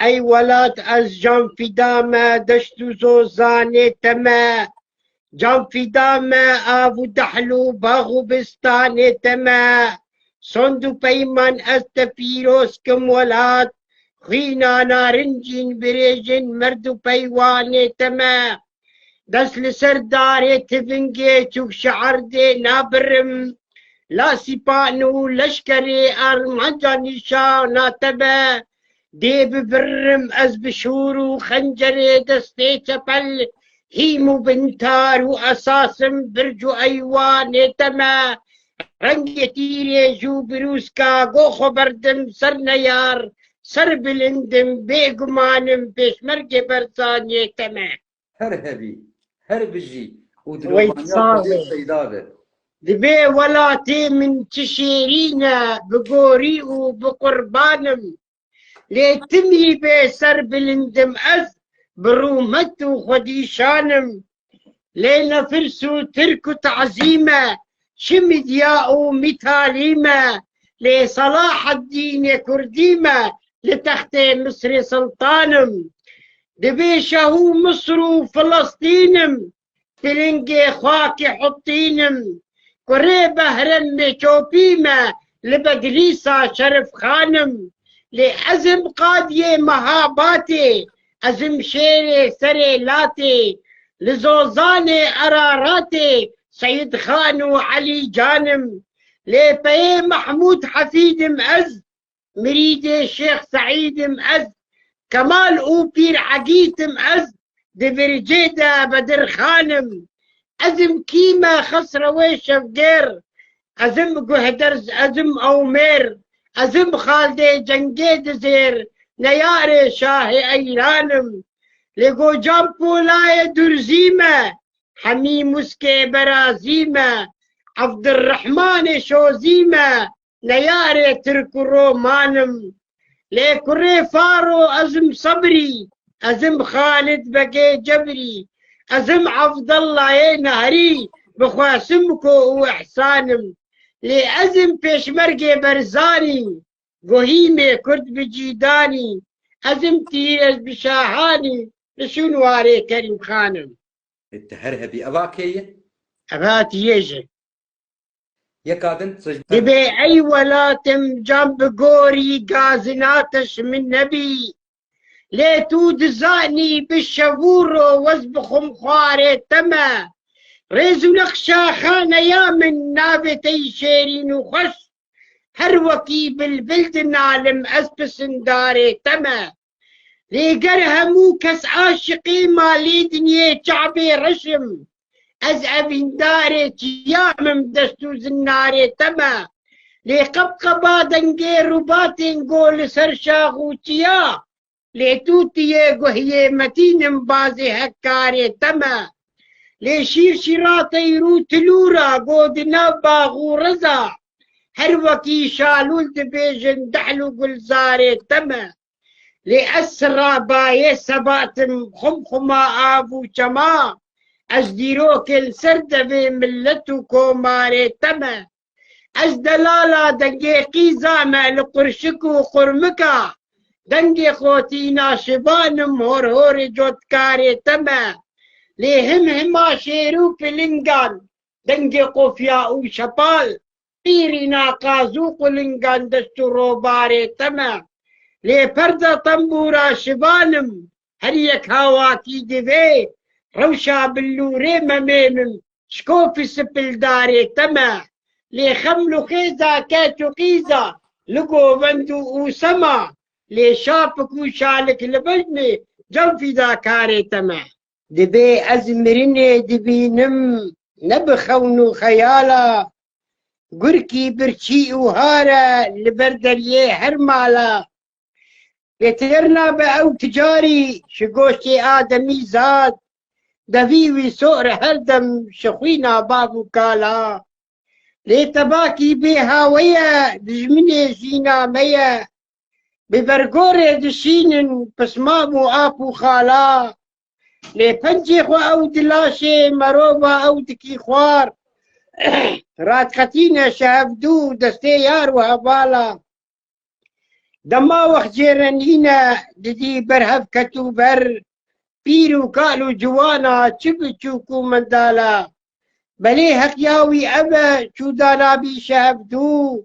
ای ولات از جان فدامه دشت و زوزانه تمه جان فدامه آب و دحل و باغ و بستانه تمه صند و پیمان از تفیروز کم ولات خینا نارنجین بریجن مرد و پیوانه تمه دست لسر داره تفنگه چوک شعر ده نابرم لا سیپانو لشکری ارمانجا نشانا تبه دی ببرم از بشور و خنجر دسته چپل هیمو بنتار و اساسم برج و ایوان تمه رنگ تیره جو بروسکا گو خبردم سر نیار سر بلندم بیگمانم پیشمرگ برسانه تمه هر هبی هر بجی و ويت دلوانيات صعبة بديل سيدابه دبي ولاتي من تشيرينا بقوري وبقربانم ليتمي بسر بلندم أز برومت وخديشانم لينا فرسو تركو تعزيمة شمدياء متاليمة لصلاح الدين كرديمة لتحت مصر سلطانم دبي شهو مصر وفلسطينم تلنجي خواكي حطينم كوري بهرم شوبيمة لبدريسة شرف خانم لأزم قادية مهاباتي أزم شيري سري لاتي لزوزاني أراراتي سيد خان وعلي جانم لبي محمود حفيد مأز مريد الشيخ سعيد مأز كمال أوبير عقيت مأز دبرجيدا بدر خانم أزم كيما خسر ويشف غير أزم قهدرز أزم أومير أزم خالدي جنجيد زير نياري شاهي أيرانم لقو جامبو لاي درزيمة حمي مسكي برازيمة عبد الرحمن شوزيمة نياري تركو رومانم لكوري فارو أزم صبري أزم خالد بقي جبري أزم عبد الله نهري بخواسمكو وإحسانم لأزم بيشمرقي برزاني قهيمي كرد بجيداني أزم تيرز بشاهاني لشنواري كريم خانم التهرهبي أباكية أبات يجي يكادن سجدان دبي أي ولاتم جنب قوري قازناتش من نبي ليتو دزاني بالشبورو وزبخم خواري تما ريزو لخشا خانة يا من نابتي شيرين وخش هروكي بالبلد نعلم أسبس داري تما ليقرهمو كس عاشقي مالي دنيا شعبي رشم أزعب داري تيامم دستو زناري تما لقبقبا دنجي رباتين قول سرشاغو تيا لتوتي قهية متين بازي هكاري تما لشير شراطي روت لورا قود نباغو رزا هروكي شالول دبيجن دحلو قلزاري تما لأسرى باي سباتم خمخما آبو شما أزديروك السردة ملتو كوماري تما أزدلالا دنجي قيزامة لقرشكو قرمكا دنگی خوتی ناشبانم هور هور جوتکاری تما لیهم هما شیرو پلنگان دنگی قفیا او شپال پیری ناقازو قلنگان دستو روباری تما لی پردا تنبورا شبانم هر یک هواکی دوی روشا بلوری ممینم شکوفی سپلداری تما لی خملو خیزا کاتو قیزا لگو بندو او سما لي شافك وشالك لبجني جنفي ذاكاري تما دبي أزمرني دبي نم نبخونو خيالا قركي برشي وهارا لبردليه هرمالا يتيرنا بأو تجاري شقوشي آدمي زاد دفيوي سؤر هردم شخوينا بابو كالا ليتباكي بيها ويا دجمني زينا ميا ببرگور دشینن پسمامو آپو خالا لی پنجی خو او دلاشه مروبا او دکی خوار رات خطین شهفدو دسته یار و هبالا دما وەخت جێرەنینە ددی بەرهەف کەت و بەر پیر و کاڵ و جوانە چ بچووک و منداڵە بەلێ هەقیاوی ئەمە چوودانابی شەهەبدوو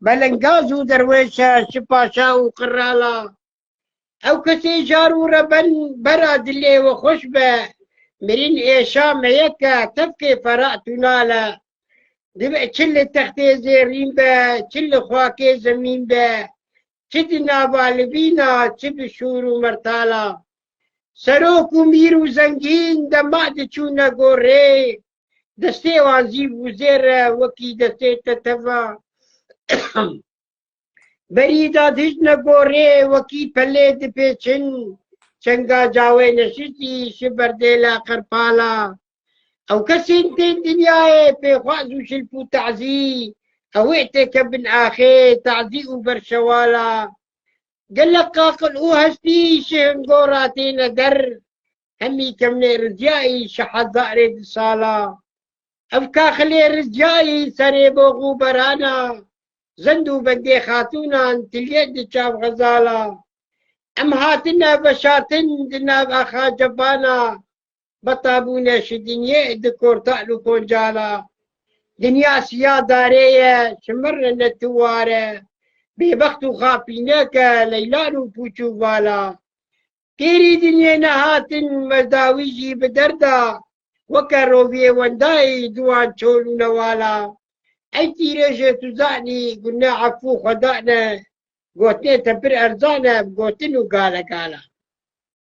بەلەنگاز و دەروێشە شپاشا و قڕاڵە ئەو کەسێ جار و ڕەبەن بەرا دلێوە خۆش بە مرین ئێشا مەیەکە تەفکێ فەرات و نالە دبێ چ لە تەختێ زێڕین بە چ لە خواکێ زەمین بە چ ناوالبینە چ بشور و مەرتاڵە سەرۆک و میر و زەنگین دەما دچوونە گۆڕێ دەستێ وازی بوو زێرە وەکی دەستێتە تەڤە بەریدا دژ نەگۆڕێ وەکی پەلێ دپێچن چەنگا جاوێ نەشتی شبەردێ لا قەرپاڵە ئەو کەسێن تێن دنیایێ پێخواز و شلپ و تەعزی ئەوێ تێکە بن ئاخێ تەعزی و بەرشەواڵە گەلە قاقل و هەستی شێنگۆڕا تێنە دەر هەمی کەمنێ ڕزیایی شەحەزارێ دو ساڵە ئەو کاخلێ ڕزیایی سەرێ بۆ غوبەرانە زەند و بەندێ خاتوونان تلێ دچاو غەزاڵە ئەم هاتنە بەشاتن دناو ئاخا جەبانە بەتابوونە شدنیێ دکۆرتال و کۆنجاڵە دنیا سیا دارەیە شمڕە نەتووارە بێبەخت و خاپینەکە لەیلان و پوچ و باڵە پێری دنیێ نەهاتن مەرداویژی بەدەردا وەکە ڕۆڤێ وەندای دوان چۆل و نەواڵە ئەی تیرێژێ توزانی گونە عەفو خۆدانە گۆتنێتە پر ئەرزانە گۆتن و گالە گالە